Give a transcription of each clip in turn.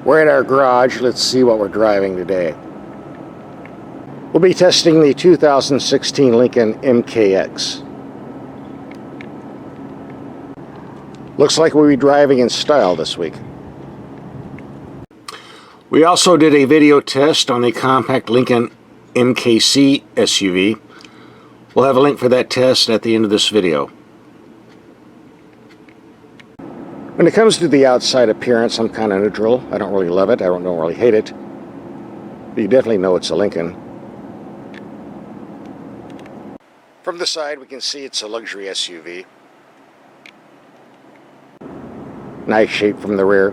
We're at our garage. Let's see what we're driving today. We'll be testing the 2016 Lincoln MKX. Looks like we'll be driving in style this week. We also did a video test on the compact Lincoln MKC SUV. We'll have a link for that test at the end of this video. When it comes to the outside appearance, I'm kind of neutral. I don't really love it. I don't really hate it. But you definitely know it's a Lincoln. From the side, we can see it's a luxury SUV. Nice shape from the rear.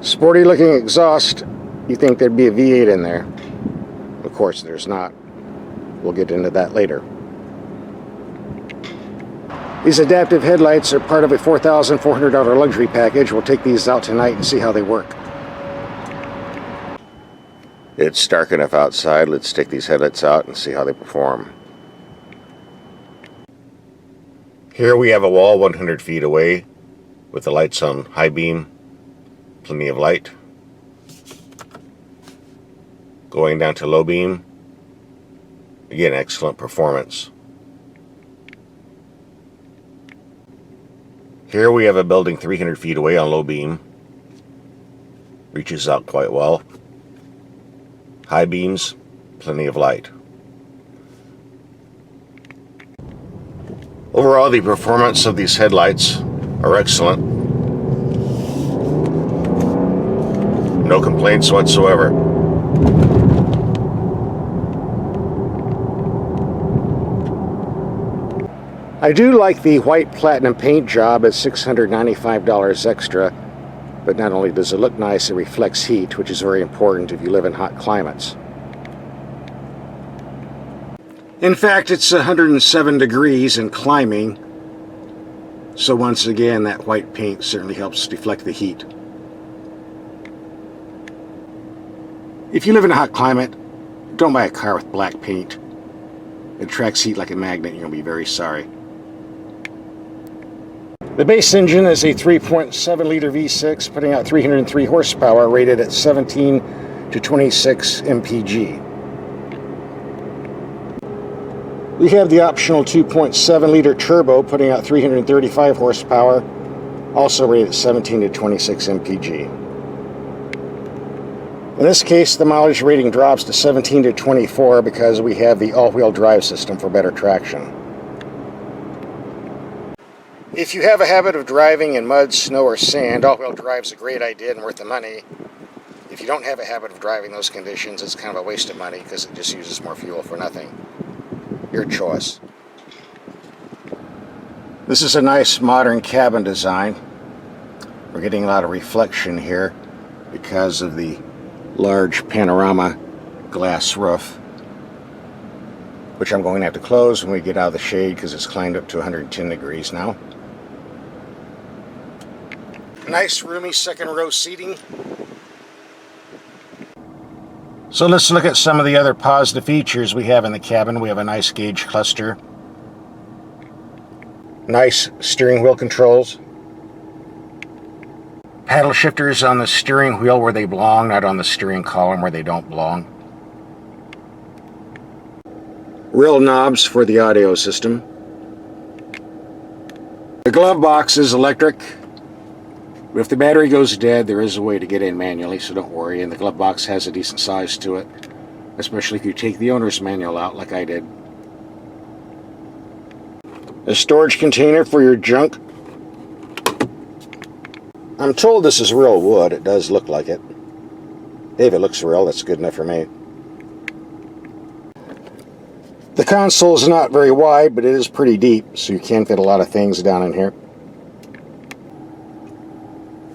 Sporty looking exhaust. You think there'd be a V8 in there. Of course there's not. We'll get into that later. These adaptive headlights are part of a $4,400 luxury package. We'll take these out tonight and see how they work. It's dark enough outside. Let's take these headlights out and see how they perform. Here we have a wall 100 feet away with the lights on high beam. Plenty of light. Going down to low beam. Again, excellent performance. Here we have a building 300 feet away on low beam. Reaches out quite well. High beams, plenty of light. Overall, the performance of these headlights are excellent. No complaints whatsoever. I do like the white platinum paint job at $695 extra, but not only does it look nice, it reflects heat, which is very important if you live in hot climates. In fact, it's 107 degrees and climbing, so once again that white paint certainly helps deflect the heat. If you live in a hot climate, don't buy a car with black paint. It attracts heat like a magnet and you'll be very sorry. The base engine is a 3.7 liter V6 putting out 303 horsepower, rated at 17 to 26 mpg. We have the optional 2.7 liter turbo putting out 335 horsepower, also rated at 17 to 26 mpg. In this case, the mileage rating drops to 17 to 24 because we have the all-wheel drive system for better traction. If you have a habit of driving in mud, snow, or sand, all-wheel drive is a great idea and worth the money. If you don't have a habit of driving those conditions, it's kind of a waste of money because it just uses more fuel for nothing. Your choice. This is a nice modern cabin design. We're getting a lot of reflection here because of the large panorama glass roof, which I'm going to have to close when we get out of the shade because it's climbed up to 110 degrees now. Nice roomy second row seating. So let's look at some of the other positive features we have in the cabin. We have a nice gauge cluster. Nice steering wheel controls. Paddle shifters on the steering wheel where they belong, not on the steering column where they don't belong. Real knobs for the audio system. The glove box is electric. If the battery goes dead, there is a way to get in manually, so don't worry. And the glove box has a decent size to it, especially if you take the owner's manual out like I did. A storage container for your junk. I'm told this is real wood. It does look like it. If it looks real, that's good enough for me. The console is not very wide, but it is pretty deep, so you can fit a lot of things down in here.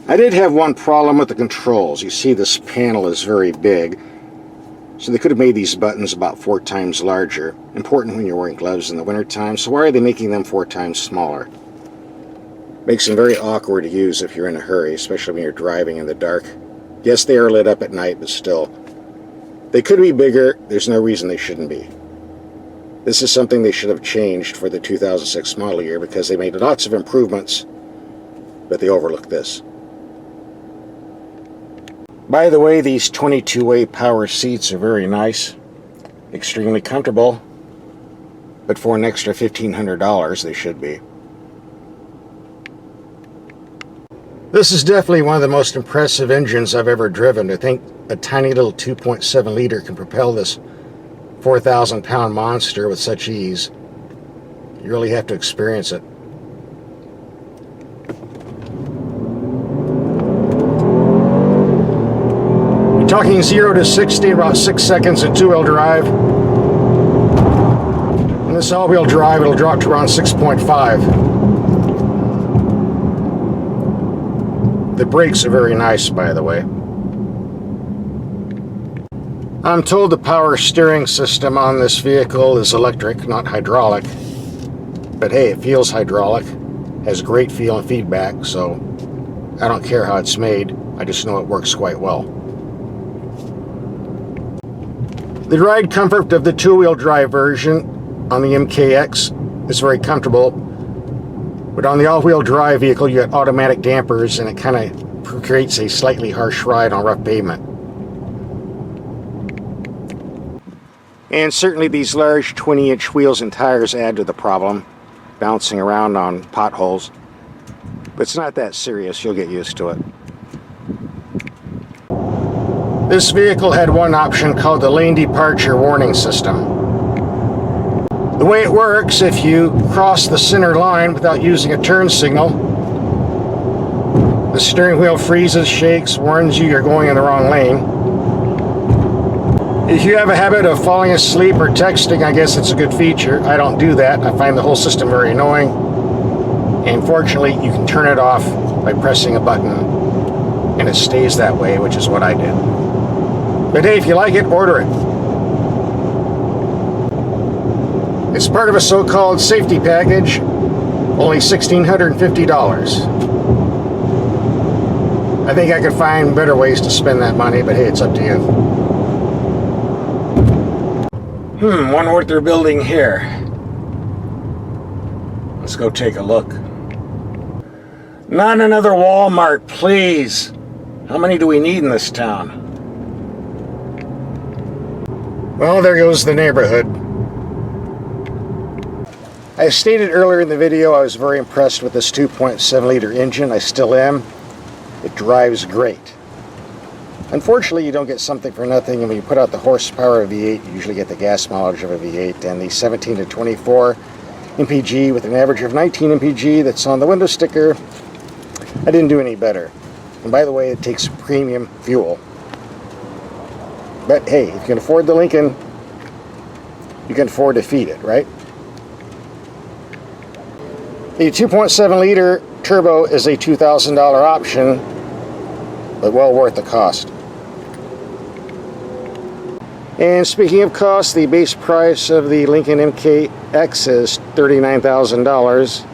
I did have one problem with the controls. You see this panel is very big, so they could have made these buttons about 4 times larger. Important when you're wearing gloves in the wintertime, so why are they making them 4 times smaller? Makes them very awkward to use if you're in a hurry, especially when you're driving in the dark. Yes, they are lit up at night, but still. They could be bigger. There's no reason they shouldn't be. This is something they should have changed for the 2006 model year because they made lots of improvements, but they overlooked this. By the way, these 22-way power seats are very nice, extremely comfortable, but for an extra $1,500 they should be. This is definitely one of the most impressive engines I've ever driven. To think a tiny little 2.7 liter can propel this 4,000 pound monster with such ease. You really have to experience it. You're talking 0 to 60 in about 6 seconds in two-wheel drive. In this all-wheel drive, it'll drop to around 6.5. The brakes are very nice, by the way. I'm told the power steering system on this vehicle is electric, not hydraulic. But hey, it feels hydraulic, has great feel and feedback, so I don't care how it's made, I just know it works quite well. The ride comfort of the two-wheel drive version on the MKX is very comfortable. But on the all-wheel drive vehicle, you got automatic dampers, and it kind of creates a slightly harsh ride on rough pavement. And certainly these large 20-inch wheels and tires add to the problem, bouncing around on potholes. But it's not that serious, you'll get used to it. This vehicle had one option called the lane departure warning system. The way it works, if you cross the center line without using a turn signal, the steering wheel freezes, shakes, warns you you're going in the wrong lane. If you have a habit of falling asleep or texting, I guess it's a good feature. I don't do that. I find the whole system very annoying. And fortunately, you can turn it off by pressing a button, and it stays that way, which is what I did. But hey, if you like it, order it. It's part of a so-called safety package, only $1,650. I think I could find better ways to spend that money, but hey, it's up to you. Wonder what they're building here. Let's go take a look. Not another Walmart, please. How many do we need in this town? Well, there goes the neighborhood. I stated earlier in the video I was very impressed with this 2.7 liter engine. I still am. It drives great. Unfortunately, you don't get something for nothing, and when you put out the horsepower of a V8, you usually get the gas mileage of a V8, and the 17 to 24 MPG with an average of 19 MPG that's on the window sticker, I didn't do any better. And by the way, it takes premium fuel. But hey, if you can afford the Lincoln, you can afford to feed it, right? The 2.7 liter turbo is a $2,000 option, but well worth the cost. And speaking of cost, the base price of the Lincoln MKX is $39,000.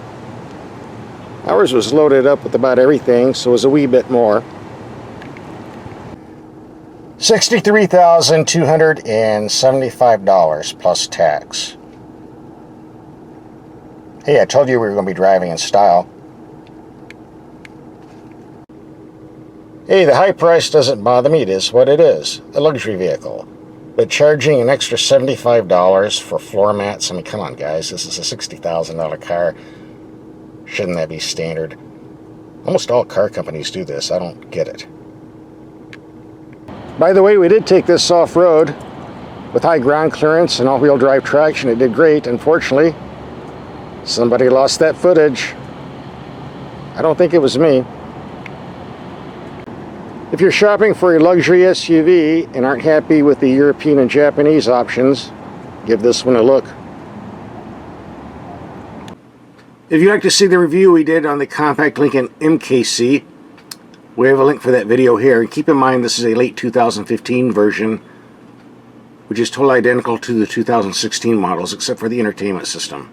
Ours was loaded up with about everything, so it was a wee bit more. $63,275 plus tax. Hey, I told you we were going to be driving in style. Hey, the high price doesn't bother me. It is what it is. A luxury vehicle. But charging an extra $75 for floor mats, I mean, come on, guys. This is a $60,000 car. Shouldn't that be standard? Almost all car companies do this. I don't get it. By the way, we did take this off-road with high ground clearance and all-wheel drive traction. It did great. Unfortunately, somebody lost that footage. I don't think it was me. If you're shopping for a luxury SUV and aren't happy with the European and Japanese options, give this one a look. If you'd like to see the review we did on the compact Lincoln MKC, we have a link for that video here. And keep in mind this is a late 2015 version, which is totally identical to the 2016 models except for the entertainment system.